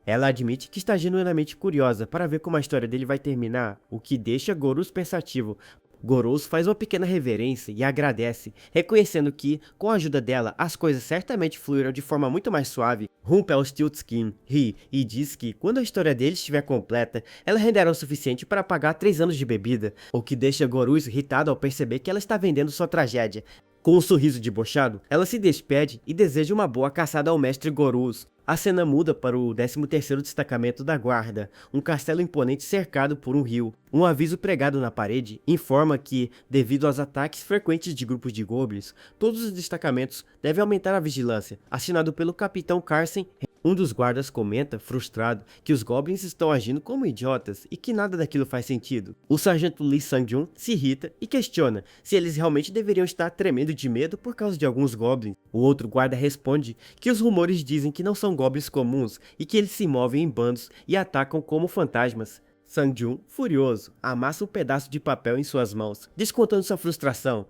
Ela admite que está genuinamente curiosa para ver como a história dele vai terminar, o que deixa Gorus pensativo. Gorous faz uma pequena reverência e agradece, reconhecendo que, com a ajuda dela, as coisas certamente fluíram de forma muito mais suave. Rumpel Stiltskin ri e diz que, quando a história deles estiver completa, ela renderá o suficiente para pagar 3 anos de bebida, o que deixa Gorous irritado ao perceber que ela está vendendo sua tragédia. Com um sorriso debochado, ela se despede e deseja uma boa caçada ao mestre Gorous. A cena muda para o 13º Destacamento da Guarda, um castelo imponente cercado por um rio. Um aviso pregado na parede informa que, devido aos ataques frequentes de grupos de goblins, todos os destacamentos devem aumentar a vigilância, assinado pelo Capitão Carson. Um dos guardas comenta, frustrado, que os goblins estão agindo como idiotas e que nada daquilo faz sentido. O sargento Lee Sang-jun se irrita e questiona se eles realmente deveriam estar tremendo de medo por causa de alguns goblins. O outro guarda responde que os rumores dizem que não são goblins comuns e que eles se movem em bandos e atacam como fantasmas. Sang-jun, furioso, amassa um pedaço de papel em suas mãos, descontando sua frustração.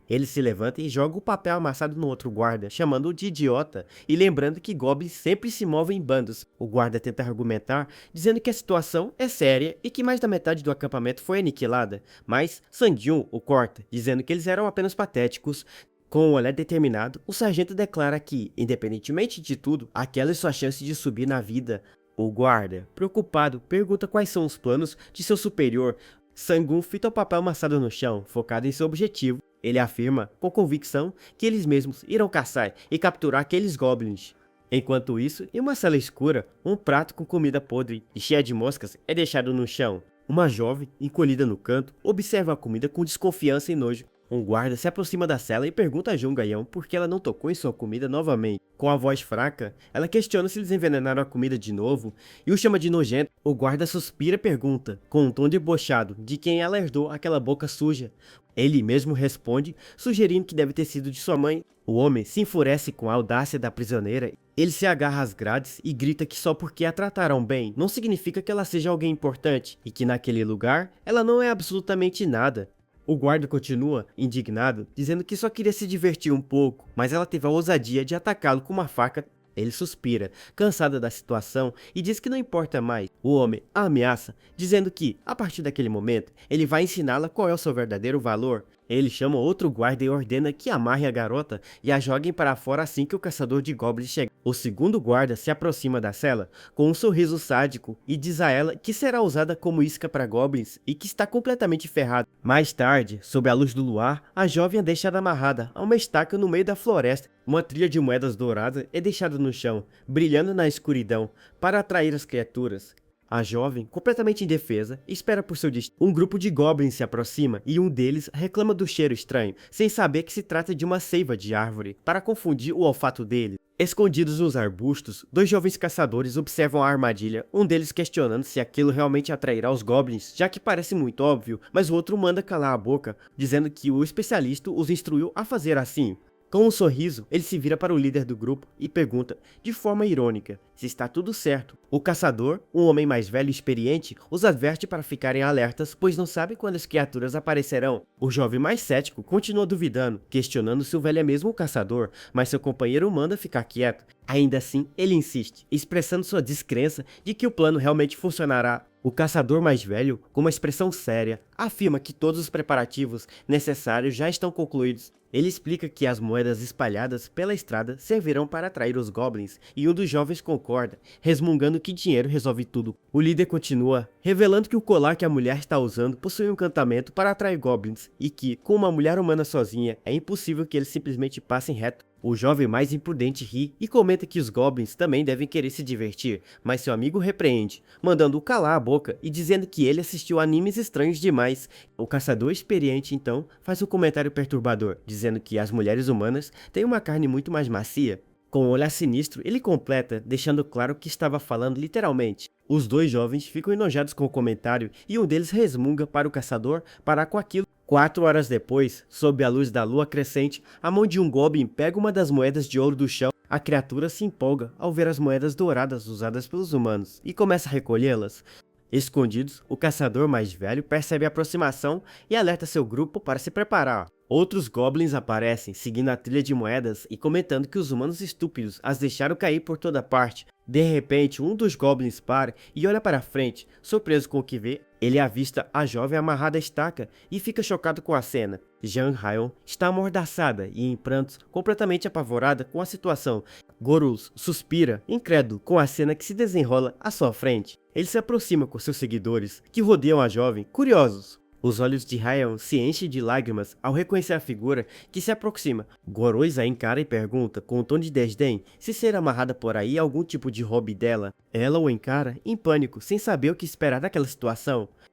Ele se levanta e joga o papel amassado no outro guarda, chamando-o de idiota e lembrando que goblins sempre se movem em bandos. O guarda tenta argumentar, dizendo que a situação é séria e que mais da metade do acampamento foi aniquilada, mas Sang-jun o corta, dizendo que eles eram apenas patéticos. Com um olhar determinado, o sargento declara que, independentemente de tudo, aquela é sua chance de subir na vida. O guarda, preocupado, pergunta quais são os planos de seu superior. Sang-jun fita o papel amassado no chão, focado em seu objetivo. Ele afirma, com convicção, que eles mesmos irão caçar e capturar aqueles goblins. Enquanto isso, em uma sala escura, um prato com comida podre e cheia de moscas é deixado no chão. Uma jovem, encolhida no canto, observa a comida com desconfiança e nojo. Um guarda se aproxima da cela e pergunta a Jungayão por que ela não tocou em sua comida novamente. Com a voz fraca, ela questiona se eles envenenaram a comida de novo e o chama de nojento. O guarda suspira e pergunta, com um tom debochado, de quem ela herdou aquela boca suja. Ele mesmo responde, sugerindo que deve ter sido de sua mãe. O homem se enfurece com a audácia da prisioneira. Ele se agarra às grades e grita que só porque a trataram bem não significa que ela seja alguém importante e que naquele lugar ela não é absolutamente nada. O guarda continua, indignado, dizendo que só queria se divertir um pouco, mas ela teve a ousadia de atacá-lo com uma faca. Ele suspira, cansado da situação, e diz que não importa mais. O homem a ameaça, dizendo que, a partir daquele momento, ele vai ensiná-la qual é o seu verdadeiro valor. Ele chama outro guarda e ordena que amarre a garota e a joguem para fora assim que o caçador de goblins chegar. O segundo guarda se aproxima da cela com um sorriso sádico e diz a ela que será usada como isca para goblins e que está completamente ferrada. Mais tarde, sob a luz do luar, a jovem é deixada amarrada a uma estaca no meio da floresta. Uma trilha de moedas douradas é deixada no chão, brilhando na escuridão, para atrair as criaturas. A jovem, completamente indefesa, espera por seu destino. Um grupo de goblins se aproxima e um deles reclama do cheiro estranho, sem saber que se trata de uma seiva de árvore, para confundir o olfato dele. Escondidos nos arbustos, 2 jovens caçadores observam a armadilha, um deles questionando se aquilo realmente atrairá os goblins, já que parece muito óbvio, mas o outro manda calar a boca, dizendo que o especialista os instruiu a fazer assim. Com um sorriso, ele se vira para o líder do grupo e pergunta, de forma irônica, se está tudo certo. O caçador, um homem mais velho e experiente, os adverte para ficarem alertas, pois não sabe quando as criaturas aparecerão. O jovem mais cético continua duvidando, questionando se o velho é mesmo o caçador, mas seu companheiro manda ficar quieto. Ainda assim, ele insiste, expressando sua descrença de que o plano realmente funcionará. O caçador mais velho, com uma expressão séria, afirma que todos os preparativos necessários já estão concluídos. Ele explica que as moedas espalhadas pela estrada servirão para atrair os goblins, e um dos jovens concorda, resmungando que dinheiro resolve tudo. O líder continua, revelando que o colar que a mulher está usando possui um encantamento para atrair goblins, e que, com uma mulher humana sozinha, é impossível que eles simplesmente passem reto. O jovem mais imprudente ri e comenta que os goblins também devem querer se divertir, mas seu amigo repreende, mandando-o calar a boca e dizendo que ele assistiu animes estranhos demais. O caçador experiente então faz um comentário perturbador, dizendo que as mulheres humanas têm uma carne muito mais macia. Com um olhar sinistro, ele completa, deixando claro que estava falando literalmente. Os 2 jovens ficam enojados com o comentário e um deles resmunga para o caçador parar com aquilo. 4 horas depois, sob a luz da lua crescente, a mão de um goblin pega uma das moedas de ouro do chão. A criatura se empolga ao ver as moedas douradas usadas pelos humanos e começa a recolhê-las. Escondidos, o caçador mais velho percebe a aproximação e alerta seu grupo para se preparar. Outros goblins aparecem, seguindo a trilha de moedas e comentando que os humanos estúpidos as deixaram cair por toda parte. De repente, um dos goblins para e olha para frente, surpreso com o que vê. Ele avista a jovem amarrada à estaca e fica chocado com a cena. Jean Ryan está amordaçada e em prantos, completamente apavorada com a situação. Gorus suspira, incrédulo, com a cena que se desenrola à sua frente. Ele se aproxima com seus seguidores, que rodeiam a jovem, curiosos. Os olhos de Ryan se enchem de lágrimas ao reconhecer a figura que se aproxima. Gorus a encara e pergunta, com um tom de desdém, se ser amarrada por aí é algum tipo de hobby dela. Ela o encara, em pânico, sem saber o que esperar daquela situação.